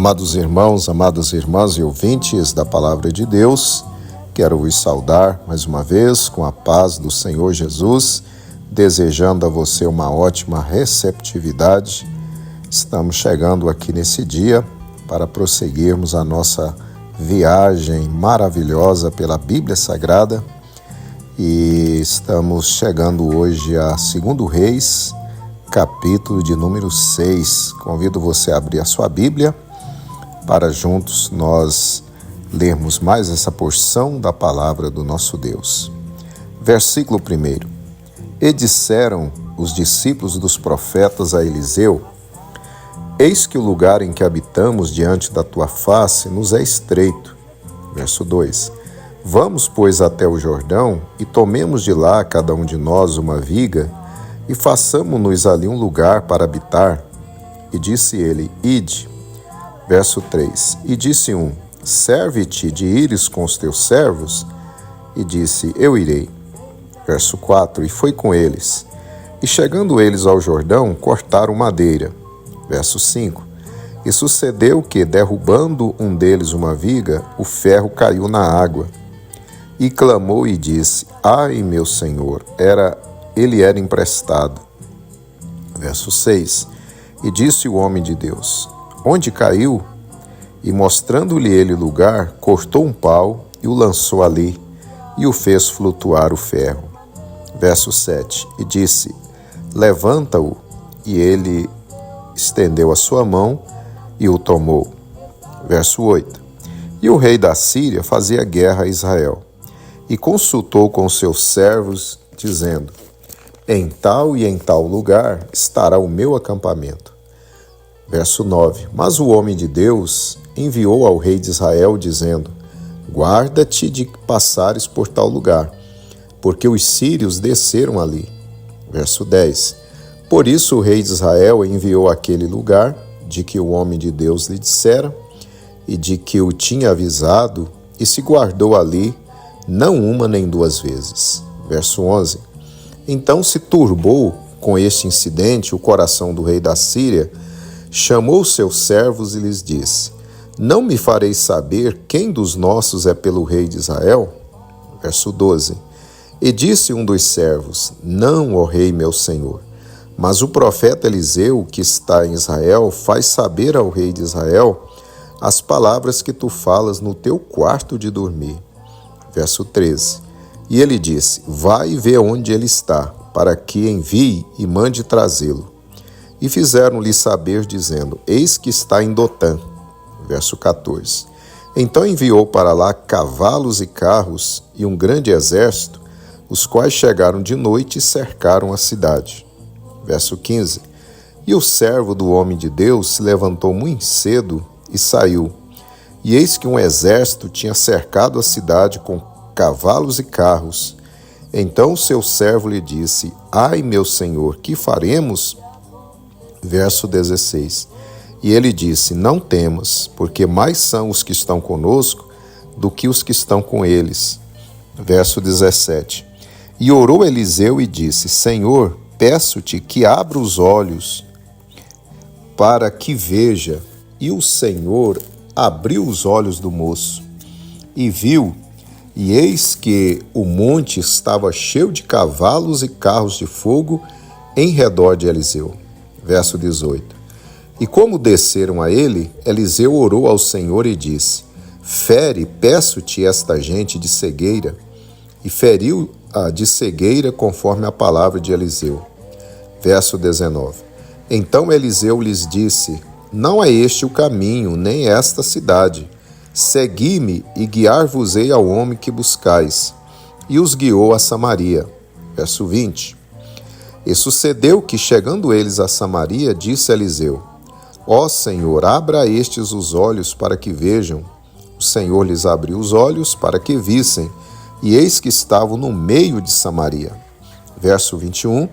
Amados irmãos, amadas irmãs e ouvintes da Palavra de Deus, quero vos saudar mais uma vez com a paz do Senhor Jesus, desejando a você uma ótima receptividade. Estamos chegando aqui nesse dia para prosseguirmos a nossa viagem maravilhosa pela Bíblia Sagrada e estamos chegando hoje a 2 Reis, capítulo de número 6. Convido você a abrir a sua Bíblia para juntos nós lermos mais essa porção da palavra do nosso Deus. Versículo 1. E disseram os discípulos dos profetas a Eliseu: Eis que o lugar em que habitamos diante da tua face nos é estreito. Verso 2. Vamos, pois, até o Jordão e tomemos de lá cada um de nós uma viga e façamos-nos ali um lugar para habitar. E disse ele: Ide. Verso 3. E disse um: Serve-te de ires com os teus servos? E disse: Eu irei. Verso 4. E foi com eles. E chegando eles ao Jordão, cortaram madeira. Verso 5. E sucedeu que, derrubando um deles uma viga, o ferro caiu na água. E clamou e disse: Ai, meu senhor, ele era emprestado. Verso 6. E disse o homem de Deus: Onde caiu? E mostrando-lhe ele o lugar, cortou um pau e o lançou ali, e o fez flutuar o ferro. Verso 7. E disse: Levanta-o. E ele estendeu a sua mão e o tomou. Verso 8. E o rei da Síria fazia guerra a Israel, e consultou com seus servos, dizendo: Em tal e em tal lugar estará o meu acampamento. Verso 9. Mas o homem de Deus enviou ao rei de Israel, dizendo: Guarda-te de passares por tal lugar, porque os sírios desceram ali. Verso 10. Por isso o rei de Israel enviou àquele lugar, de que o homem de Deus lhe dissera, e de que o tinha avisado, e se guardou ali, não uma nem duas vezes. Verso 11. Então se turbou com este incidente o coração do rei da Síria, chamou seus servos e lhes disse: Não me fareis saber quem dos nossos é pelo rei de Israel? Verso 12. E disse um dos servos: Não, ó rei meu senhor, mas o profeta Eliseu, que está em Israel, faz saber ao rei de Israel as palavras que tu falas no teu quarto de dormir. Verso 13. E ele disse: Vai e vê onde ele está, para que envie e mande trazê-lo. E fizeram-lhe saber, dizendo: Eis que está em Dotã. Verso 14. Então enviou para lá cavalos e carros e um grande exército, os quais chegaram de noite e cercaram a cidade. Verso 15. E o servo do homem de Deus se levantou muito cedo e saiu. E eis que um exército tinha cercado a cidade com cavalos e carros. Então o seu servo lhe disse: Ai, meu senhor, que faremos? Verso 16. E ele disse: Não temas, porque mais são os que estão conosco do que os que estão com eles. Verso 17. E orou Eliseu e disse: Senhor, peço-te que abra os olhos para que veja. E o Senhor abriu os olhos do moço e viu, e eis que o monte estava cheio de cavalos e carros de fogo em redor de Eliseu. Verso 18. E como desceram a ele, Eliseu orou ao Senhor e disse: Fere, peço-te, esta gente de cegueira. E feriu-a de cegueira conforme a palavra de Eliseu. Verso 19. Então Eliseu lhes disse: Não é este o caminho, nem esta cidade. Segui-me e guiar-vos-ei ao homem que buscais. E os guiou a Samaria. Verso 20. E sucedeu que, chegando eles a Samaria, disse Eliseu: Ó Senhor, abra a estes os olhos para que vejam. O Senhor lhes abriu os olhos para que vissem, e eis que estavam no meio de Samaria. Verso 21.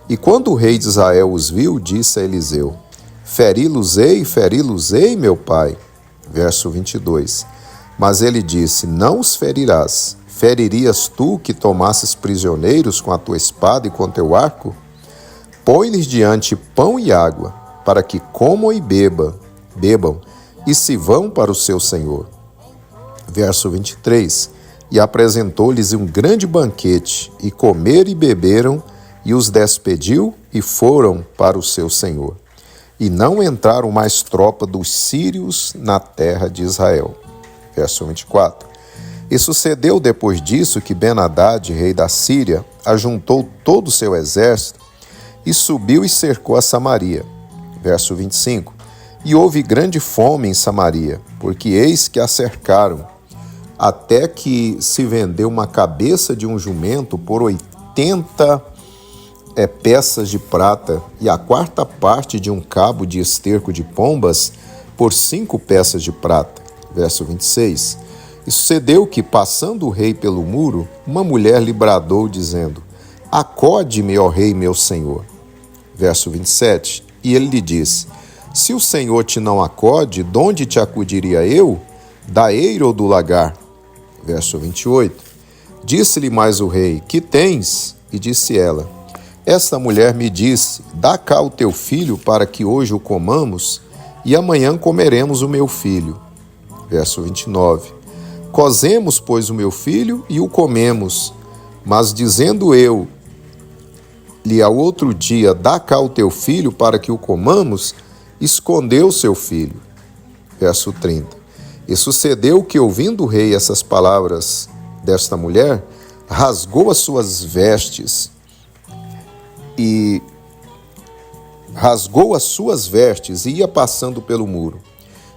E quando o rei de Israel os viu, disse a Eliseu: Feri-los-ei, meu pai. Verso 22. Mas ele disse: Não os ferirás. Feririas tu que tomasses prisioneiros com a tua espada e com teu arco? Põe-lhes diante pão e água, para que comam e bebam, e se vão para o seu senhor. Verso 23. E apresentou-lhes um grande banquete, e comeram e beberam, e os despediu, e foram para o seu senhor. E não entraram mais tropa dos sírios na terra de Israel. Verso 24. E sucedeu depois disso que Ben-Hadad, rei da Síria, ajuntou todo o seu exército e subiu e cercou a Samaria. Verso 25. E houve grande fome em Samaria, porque eis que a cercaram, até que se vendeu uma cabeça de um jumento por 80 peças de prata, e a quarta parte de um cabo de esterco de pombas por 5 peças de prata. Verso 26. E sucedeu que, passando o rei pelo muro, uma mulher lhe bradou, dizendo: Acode-me, ó rei, meu senhor. Verso 27. E ele lhe disse: Se o Senhor te não acode, donde te acudiria eu? Da eira ou do lagar? Verso 28. Disse-lhe mais o rei: Que tens? E disse ela: Esta mulher me disse: Dá cá o teu filho para que hoje o comamos, e amanhã comeremos o meu filho. Verso 29. Cozemos, pois, o meu filho e o comemos. Mas dizendo eu-lhe ao outro dia: Dá cá o teu filho para que o comamos, escondeu seu filho. Verso 30. E sucedeu que, ouvindo o rei essas palavras desta mulher, rasgou as suas vestes e ia passando pelo muro.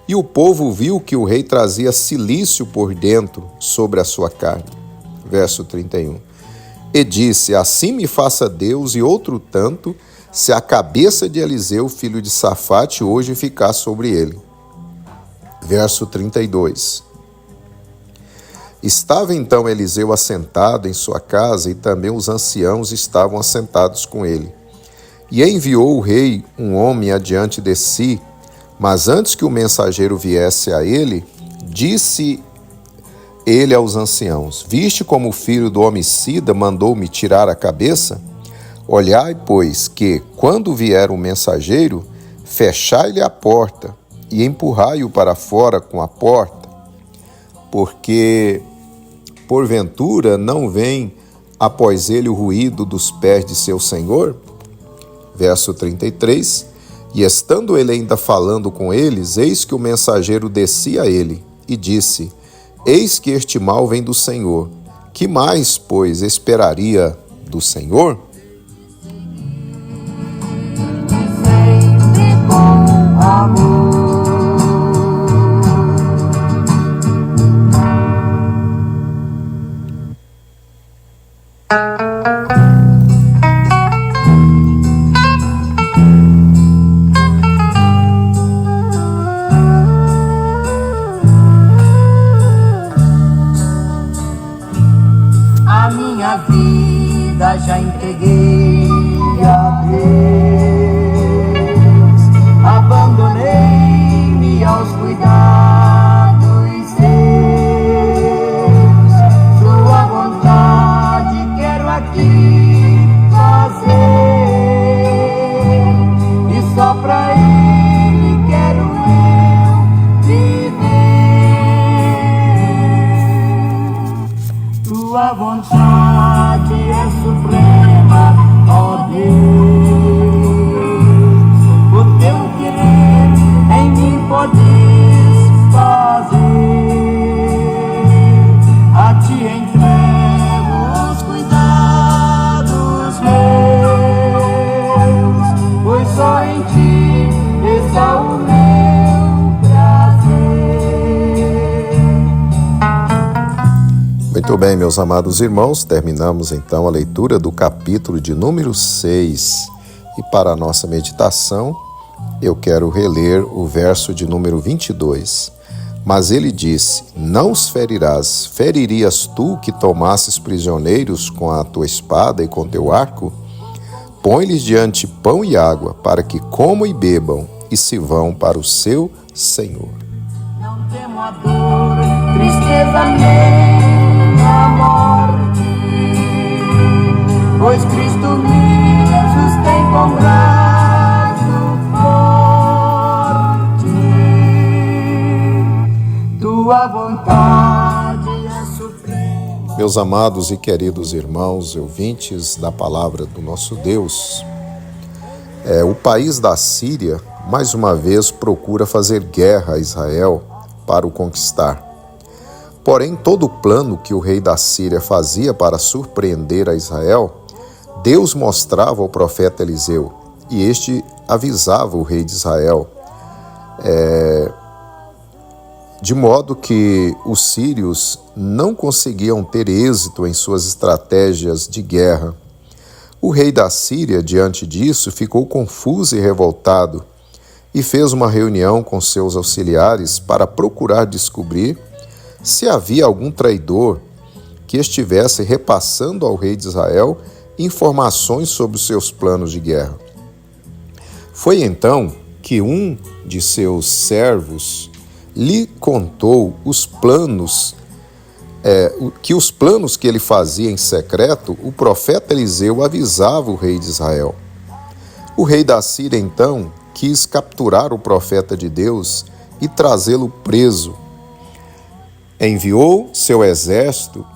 E o povo viu que o rei trazia cilício por dentro sobre a sua carne. Verso 31. E disse: Assim me faça Deus e outro tanto, se a cabeça de Eliseu, filho de Safate, hoje ficar sobre ele. Verso 32. Estava então Eliseu assentado em sua casa, e também os anciãos estavam assentados com ele. E enviou o rei um homem adiante de si, mas antes que o mensageiro viesse a ele, disse ele aos anciãos: Viste como o filho do homicida mandou-me tirar a cabeça? Olhai, pois, que, quando vier o mensageiro, fechai-lhe a porta e empurrai-o para fora com a porta, porque, porventura, não vem após ele o ruído dos pés de seu senhor? Verso 33. E estando ele ainda falando com eles, eis que o mensageiro descia a ele e disse: Eis que este mal vem do Senhor. Que mais, pois, esperaria do Senhor? A minha vida já entreguei a Deus, abandonei-me aos cuidados seus. Sua vontade quero aqui fazer, e só pra Ele quero eu viver. Tua vontade é suprema, ó Deus. O teu querer em mim podes fazer. A ti entrego os cuidados meus, pois só em ti está o meu prazer. Muito bem, meus amados irmãos, terminamos então a leitura do capítulo de número 6. E para a nossa meditação, eu quero reler o verso de número 22. Mas ele disse: Não os ferirás. Feririas tu que tomasses prisioneiros com a tua espada e com teu arco? Põe-lhes diante pão e água, para que comam e bebam, e se vão para o seu Senhor. Não temo a dor, tristeza nem a morte, pois Cristo me sustém com braço forte. Meus amados e queridos irmãos, ouvintes da palavra do nosso Deus, o país da Síria, mais uma vez, procura fazer guerra a Israel para o conquistar. Porém, todo o plano que o rei da Síria fazia para surpreender a Israel, Deus mostrava ao profeta Eliseu, e este avisava o rei de Israel, de modo que os sírios não conseguiam ter êxito em suas estratégias de guerra. O rei da Síria, diante disso, ficou confuso e revoltado e fez uma reunião com seus auxiliares para procurar descobrir se havia algum traidor que estivesse repassando ao rei de Israel informações sobre os seus planos de guerra. Foi então que um de seus servos lhe contou os planos que ele fazia em secreto, o profeta Eliseu avisava o rei de Israel. O rei da Síria, então, quis capturar o profeta de Deus e trazê-lo preso. Enviou seu exército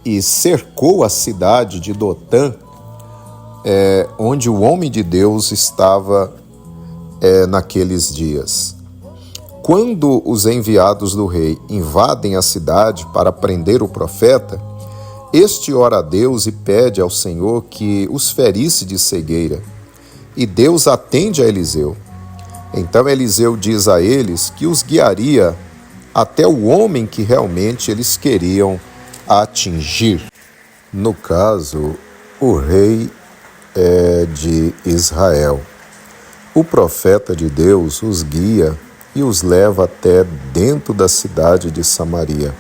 e cercou a cidade de Dotã, onde o homem de Deus estava naqueles dias. Quando os enviados do rei invadem a cidade para prender o profeta, este ora a Deus e pede ao Senhor que os ferisse de cegueira. E Deus atende a Eliseu. Então Eliseu diz a eles que os guiaria até o homem que realmente eles queriam atingir. No caso, o rei de Israel. O profeta de Deus os guia e os leva até dentro da cidade de Samaria.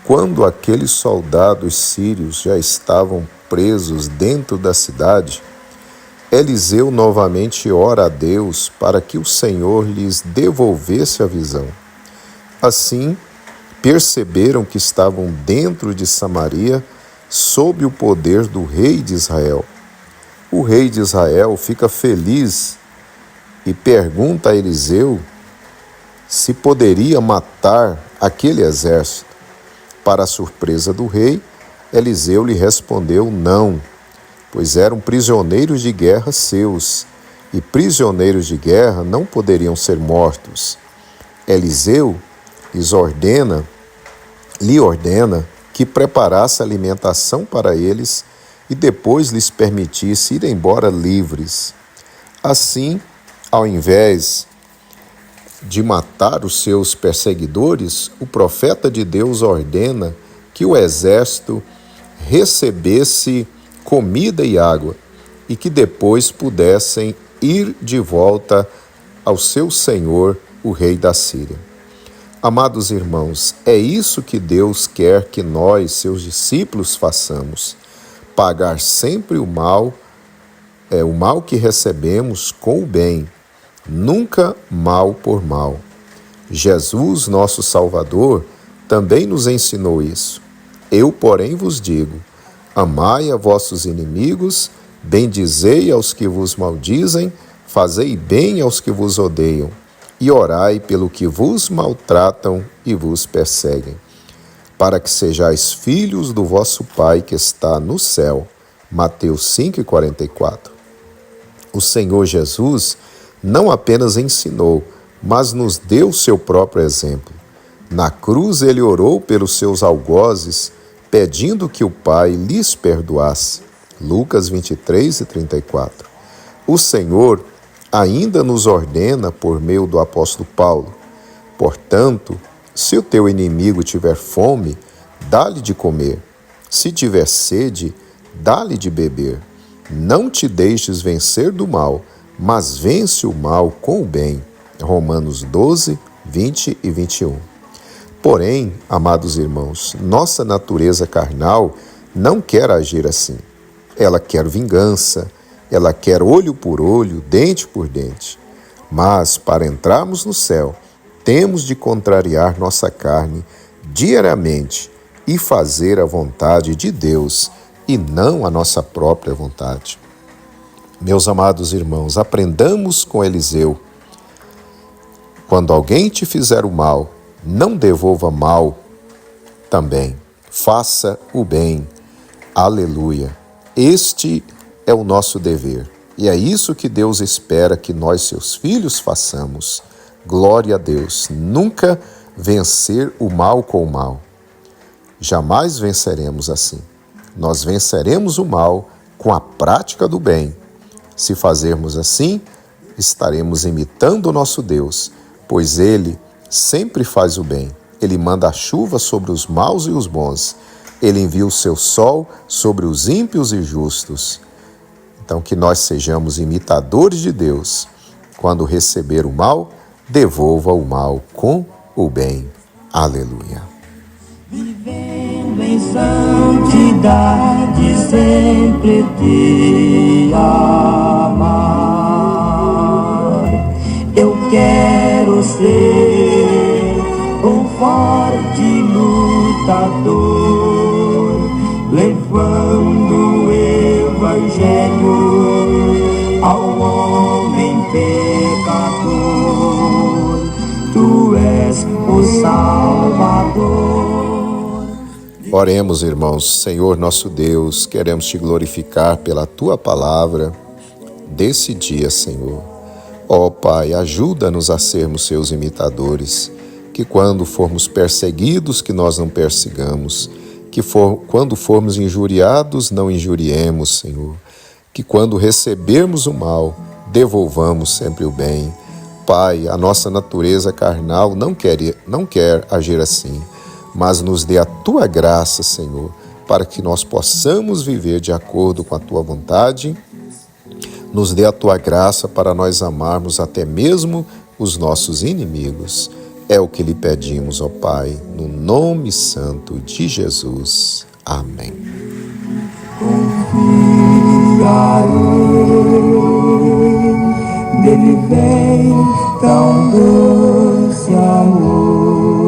Quando aqueles soldados sírios já estavam presos dentro da cidade, Eliseu novamente ora a Deus para que o Senhor lhes devolvesse a visão. Assim, perceberam que estavam dentro de Samaria sob o poder do rei de Israel. O rei de Israel fica feliz e pergunta a Eliseu se poderia matar aquele exército. Para a surpresa do rei, Eliseu lhe respondeu não, pois eram prisioneiros de guerra seus, e prisioneiros de guerra não poderiam ser mortos. Eliseu lhe ordena que preparasse alimentação para eles e depois lhes permitisse ir embora livres. Assim, ao invés de matar os seus perseguidores, o profeta de Deus ordena que o exército recebesse comida e água e que depois pudessem ir de volta ao seu senhor, o rei da Síria. Amados irmãos, é isso que Deus quer que nós, seus discípulos, façamos: pagar sempre o mal que recebemos com o bem, nunca mal por mal. Jesus, nosso Salvador, também nos ensinou isso. Eu, porém, vos digo: amai a vossos inimigos, bendizei aos que vos maldizem, fazei bem aos que vos odeiam, e orai pelo que vos maltratam e vos perseguem, para que sejais filhos do vosso Pai que está no céu. Mateus 5,44. O Senhor Jesus não apenas ensinou, mas nos deu seu próprio exemplo. Na cruz ele orou pelos seus algozes, pedindo que o Pai lhes perdoasse. Lucas 23:34. O Senhor ainda nos ordena por meio do apóstolo Paulo: portanto, se o teu inimigo tiver fome, dá-lhe de comer. Se tiver sede, dá-lhe de beber. Não te deixes vencer do mal, mas vence o mal com o bem. Romanos 12, 20 e 21. Porém, amados irmãos, nossa natureza carnal não quer agir assim. Ela quer vingança, ela quer olho por olho, dente por dente. Mas, para entrarmos no céu, temos de contrariar nossa carne diariamente e fazer a vontade de Deus e não a nossa própria vontade. Meus amados irmãos, aprendamos com Eliseu. Quando alguém te fizer o mal, não devolva mal também. Faça o bem. Aleluia. Este é o nosso dever. E é isso que Deus espera que nós, seus filhos, façamos. Glória a Deus. Nunca vencer o mal com o mal. Jamais venceremos assim. Nós venceremos o mal com a prática do bem. Se fazermos assim, estaremos imitando o nosso Deus, pois Ele sempre faz o bem. Ele manda a chuva sobre os maus e os bons. Ele envia o seu sol sobre os ímpios e justos. Então, que nós sejamos imitadores de Deus. Quando receber o mal, devolva o mal com o bem. Aleluia. Vivendo em santidade, sempre te amar. Eu quero ser um forte lutador, levando o evangelho ao homem pecador. Tu és o Salvador. Oremos, irmãos. Senhor nosso Deus, queremos te glorificar pela tua palavra desse dia, Senhor. Ó Pai, ajuda-nos a sermos seus imitadores, que quando formos perseguidos, que nós não persigamos, quando formos injuriados, não injuriemos, Senhor, que quando recebermos o mal, devolvamos sempre o bem. Pai, a nossa natureza carnal não quer agir assim, mas nos dê a tua graça, Senhor, para que nós possamos viver de acordo com a tua vontade. Nos dê a tua graça para nós amarmos até mesmo os nossos inimigos. É o que lhe pedimos, ó Pai, no nome santo de Jesus. Amém. Dele vem tão doce amor,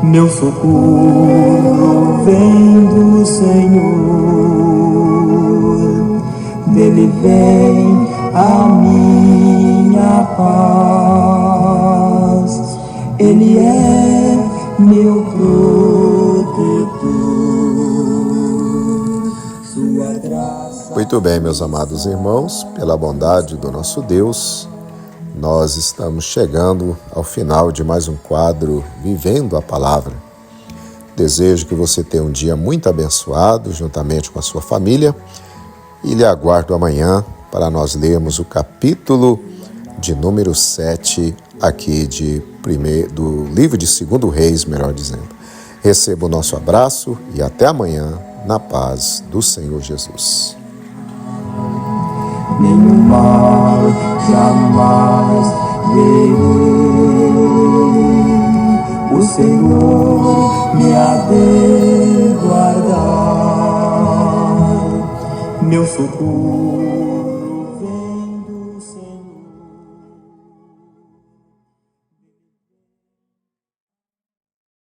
meu socorro vem do Senhor, dele vem a minha paz, Ele é meu protetor, sua graça. Muito bem, meus amados irmãos, pela bondade do nosso Deus, nós estamos chegando ao final de mais um quadro Vivendo a Palavra. Desejo que você tenha um dia muito abençoado, juntamente com a sua família, e lhe aguardo amanhã para nós lermos o capítulo de número 7 aqui do livro de 2 Reis, melhor dizendo. Receba o nosso abraço e até amanhã, na paz do Senhor Jesus. Nenhum mal jamais verei, o Senhor me há de guardar, meu socorro